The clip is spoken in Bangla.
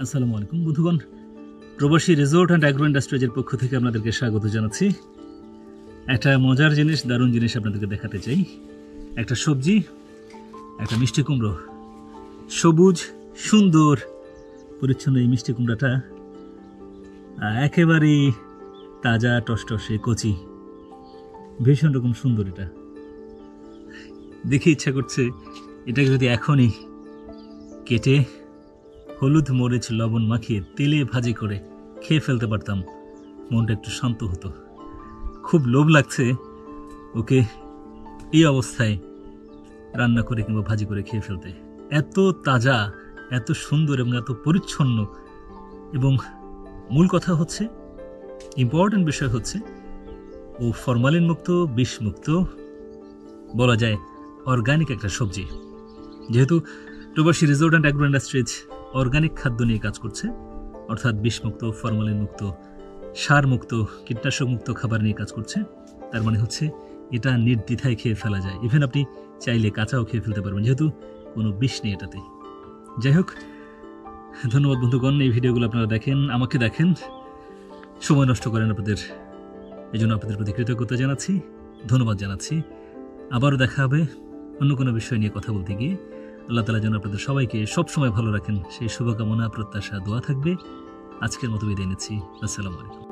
আসসালামু আলাইকুম বন্ধুগণ, প্রবাসী রিসোর্ট অ্যান্ড অ্যাগ্রো ইন্ডাস্ট্রিজের পক্ষ থেকে আপনাদেরকে স্বাগত জানাচ্ছি। একটা মজার জিনিস, দারুণ জিনিস আপনাদেরকে দেখাতে চাই। একটা সবজি, একটা মিষ্টি কুমড়ো, সবুজ সুন্দর পরিচ্ছন্ন এই মিষ্টি কুমড়াটা একেবারেই তাজা টসটসে কচি, ভীষণ রকম সুন্দর। এটা দেখে ইচ্ছা করছে এটাকে যদি এখনই কেটে হলুদ মরিচ লবণ মাখিয়ে তেলে ভাজি করে খেয়ে ফেলতে পারতাম, মনটা একটু শান্ত হতো। খুব লোভ লাগছে ওকে এই অবস্থায় রান্না করে কিংবা ভাজি করে খেয়ে ফেলতে। এত তাজা, এত সুন্দর এবং এত পরিচ্ছন্ন, এবং মূল কথা হচ্ছে, ইম্পর্টেন্ট বিষয় হচ্ছে, ও ফরমালিন মুক্ত, বিষ মুক্ত, বলা যায় অর্গানিক একটা সবজি। যেহেতু প্রবাসী resort and agro industries organic খাদ্য নিয়ে কাজ করছে, অর্থাৎ বিষমুক্ত, ফরমালিন মুক্ত, সার মুক্ত, কীটনাশক মুক্ত খাবার নিয়ে কাজ করছে, তার মানে হচ্ছে এটা নির্দ্বিধায় খেয়ে ফেলা যায়। ইভেন আপনি চাইলে কাঁচাও খেয়ে ফেলতে পারবেন, যেহেতু কোনো বিষ নেই এটাতে। যাই হোক, ধন্যবাদ বন্ধুগণ, এই ভিডিওগুলো আপনারা দেখেন, আমাকে দেখেন, সময় নষ্ট করেন আপনাদের, এই জন্য আপনাদের প্রতি কৃতজ্ঞতা জানাচ্ছি, ধন্যবাদ জানাচ্ছি। আবারও দেখা হবে অন্য কোনো বিষয় নিয়ে কথা বলতে গিয়ে। আল্লাহ তাআলা যেন আপনাদের সবাইকে সবসময় ভালো রাখেন, সেই শুভকামনা, প্রত্যাশা, দোয়া থাকবে। আজকের মতো বিদায় নিচ্ছি। আসসালামু আলাইকুম।